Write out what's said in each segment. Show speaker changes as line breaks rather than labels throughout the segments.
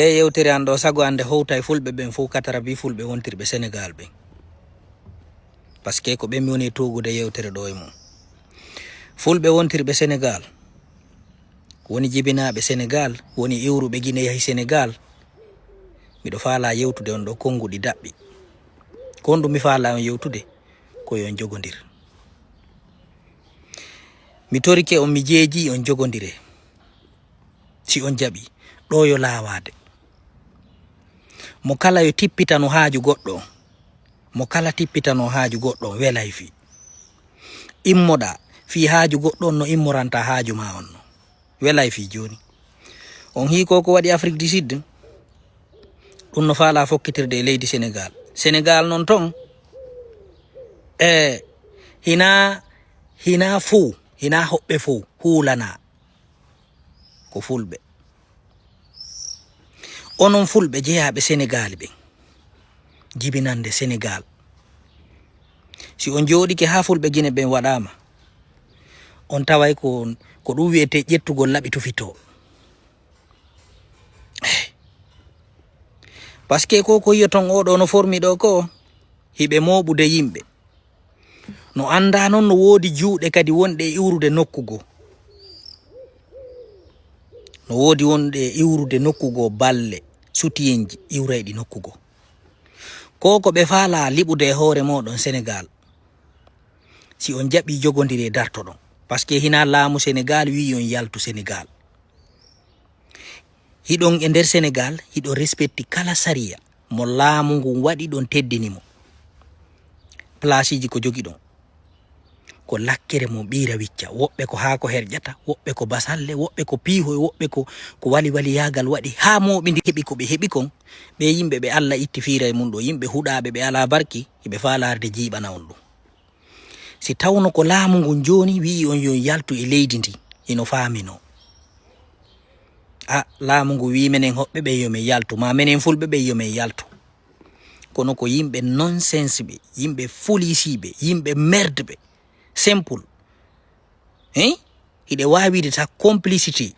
yewtere an ɗo sago ande howta e fulɓe ɓen fof katara bi fulɓe wontirɓe Sénégal ɓen, par ce que ko ɓen mi woni togude yewtere ɗo e mum. Fulɓe wontirɓe Sénégal woni jibinaɓe Sénégal, woni iwruɓe Guinée yahi Sénégal. Miɗo faala yewtude on ɗo konguɗi daɓɓi. Ko ɗum mi faala on yewtude ko yon jogodir. Mi torike on, mi jeeji on jogodire. Si on jaɓi ɗo yo laawade. Mo kala yo tippitano haaju goɗɗo, mo kala tippitano haaju goɗɗo welay fi. Immoɗa fi haaju goɗɗo no immoranta haaju ma on no. Welay fi joni. On hiko ko waɗi Afrique du Sud, ɗum no faala fokkitirde e leydi Sénégal. Sénégal non ton hina fou, hina hoɓɓe fou huulana ko fulɓe. Onon fulɓe jeyaɓe Sénégal ɓen, jibinande Sénégal. Si on jooɗike ha fulɓe Guinée ɓen waɗama, on taway ko ɗum wiyete ƴettugol laɓi tufito. Par ce que ko yiyoton oɗo no formi ɗo ko hiɓe moɓude yimɓe. No anda non no woodi juuɗe kadi wonɗe iwrude nokkugo. No woodi wonɗe iwrude nokkugo balle, sutiyenji iwrayɗi nokkugo. Ko ɓe faala liɓude e hoore moɗon Sénégal. Si on jaɓi jogodiri darto ɗon. Par ce que hina laamu Sénégal wi on yaltu Sénégal. Hiɗon e nder Sénégal, hiɗo respecti kala sariya mo laamu ngun waɗi ɗon teddini mo. Place ji ko jogi ɗon ko lakkere mo ɓiira wicca, woɓɓe ko haako herƴata, woɓɓe ko basalle, woɓɓe ko piihoy, woɓɓe ko wali yagal waɗi ha moɓidi heɓi ko ɓe heɓi kon. Ɓe yimɓe ɓe Allah itti fiira e mum ɗo, yimɓe huɗaɓe ɓe ala barki, hiɓe faalarde jiiɓana on ɗum. Si tawno ko laamu ngun joni wi on yo yaltu e leydi ndi, ino faamino. Laamu ngu wi menen hoɓɓe ɓe yo min yaltu, ma menen fulɓe ɓe yo min yaltu. Kono ko yimɓe nonsense ɓe, yimɓe folisiɓe, yimɓe merde ɓe, simple. Hiɗe wawide ta complicité,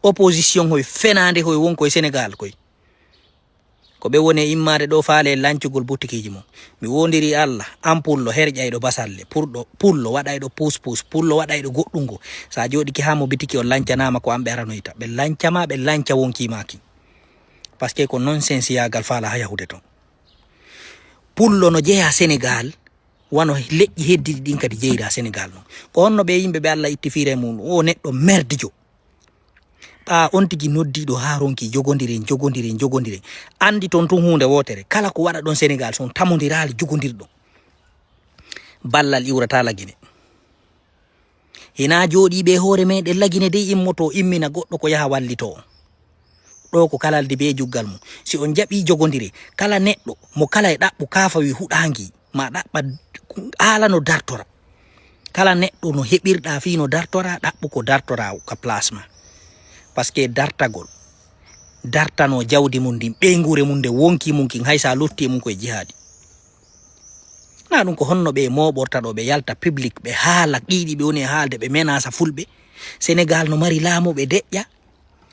opposition hoye fenade hoye wonko e Sénégal koye. Ko ɓe woni immade ɗo faale lancugol butikiji mum. Mi wondiri Allah, ampullo herƴayɗo basalle, pullo waɗayɗo pus, pullo waɗayɗo goɗɗungo. Sa joɗiki ha mo bitiki on lancanama ko amɓe aranoyta. Ɓe lancama, ɓe lanca wonkimaki. Par ce que ko nonsense yagal faala ha yahude ton. Pullo no jeeya Sénégal, wano leƴƴi heddiɗi ɗin kadi jeyra Sénégal non. Ko honno ɓe yimɓe ɓe Allah itti fiire mum, o neɗɗo merdijo. On tigi noddiɗo ha ronki jogodire. Andi ton tun hunde wotere, kala ko waɗa ɗon Sénégal son tamodirali jogodirɗo. Ballal iwrata lagine. Hina jooɗiɓe hoore meɗen lagine dey immoto immina goɗɗo ko yaha wallito on. Ɗo ko kalalde be juggal mum. Si on jaɓi jogodire, kala neɗɗo mo kala e ɗaɓɓu kafa wi huɗangi, ma ɗaɓɓa ala no dartora. Kala neɗɗo no heɓirɗa fi no dartora, ɗaɓɓu ko dartora ka place ma. Par ce que dartagol, dartano jawdi mum ndin, ɓeygure mum nde wonki mum kin haysa lutti mum koye jihadi. Na ɗum ko honno ɓe moɓorta ɗo, ɓe yalta public, ɓe haala qiiɗi ɓe woni e haalde, ɓe menasa fulɓe. Sénégal no mari laamu ɓe deƴƴa.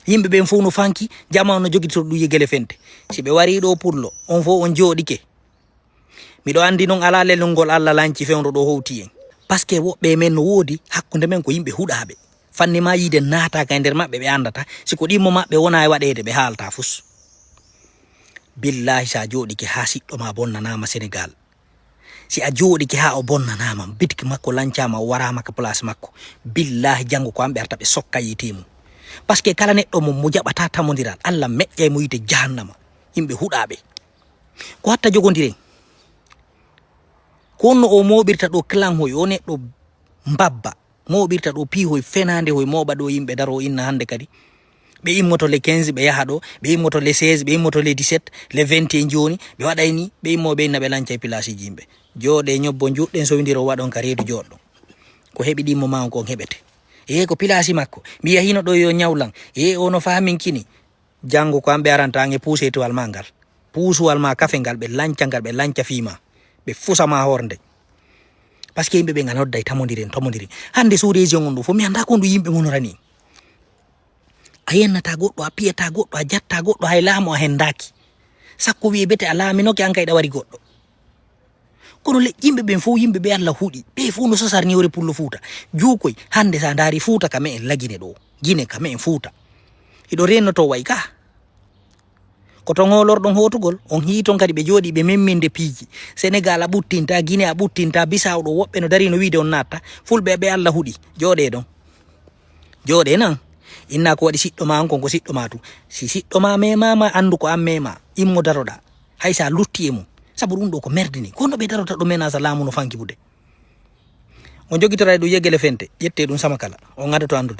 Yimɓe ɓen fof no fanki, jama no jogi to ɗum yegele fente. Si ɓe wari ɗo pullo, on fof on jooɗike. Miɗo andi noon ala lelol ngol Allah lanci fewndo ɗo howti en. Par ce que woɓɓe men no woodi hakkunde men ko yimɓe huɗaɓe. Fanni ma yiide naataka e nder maɓɓe ɓe andata, siko ɗimmo maɓɓe wona e waɗede ɓe haalta fus. Billahi sa jooɗike ha siɗɗo ma bonnanama Sénégal, si a jooɗike ha o bonnanama, bitiki makko lancama, o warama ka place makko, billahi janggo ko amɓe arta ɓe sokka yitemu. Par ce que kala neɗɗo mo jaɓata tamodiral, Allah meƴƴay mo yite jahannama. Yimɓe huɗaɓe ko hatta jogodiren. Ko no o moɓirta ɗo clan hoy, o neɗɗo mbabba moɓirta ɗo piihoy fenande hoy, moɓa ɗo yimɓe daro inna hande kadi ɓe immoto le 15 ɓe yaha ɗo, ɓe immoto le 16, ɓe immoto le 17, le 21 joni ɓe waɗayni, ɓe immo ɓe inna ɓe lanca e place ji yimɓe. Jooɗe ñobbo juɗɗen so windiro waɗon ka reedu joɗɗo, ko heɓi ɗimmo ma on ko heɓete. Ko place makko, mi yahino ɗo yo ñawlan, ono faminkini. Jango ko amɓe aranta an e puusetowal ma ngal, puusuwal ma kafe ngal, ɓe lanca fima, ɓe fusama horde. Par ce que yimɓe ɓe nga nodday tamodiren. Hande sous région on ɗo fo mi anda ko ndu yimɓe gonorani. a yennata goɗɗo, a piyata goɗɗo, a jatta goɗɗo, hay laamu a hendaki. Sakko wi bete a laaminoke an kayɗa wari goɗɗo. Kono yimɓe ɓen fof yimɓe ɓe Allah huuɗi, ɓe fof no sosarniwre pullo Fuuta. Juukoy hande sa ndaari Fuuta kame en lagine ɗo, gine kame en Fuuta. Iɗo rennoto way ka. Ko to ngolorɗon hotugol, on hiiton kadi ɓe jooɗi ɓe memminde piiji. Sénégal a ɓuttinta, Guinée a ɓuttinta, Bissau ɗo woɓɓe no dari no wiide on natta, fulɓe ɓe Allah huuɗi, jooɗe ɗon. Jooɗe nan. Inna ko waɗi siɗɗo ma on kon ko siɗɗo ma tu. Si siɗɗo ma memama andu ko an mema, immo daroɗa. Hay sa lutti e mum. Sabu ɗum ɗo ko merdini. Kono ɓe darota ɗo mena sa laamu no fanki bude. On jogitora ɗum yeggele fente, ƴette ɗum sama kala. On ngada to andude.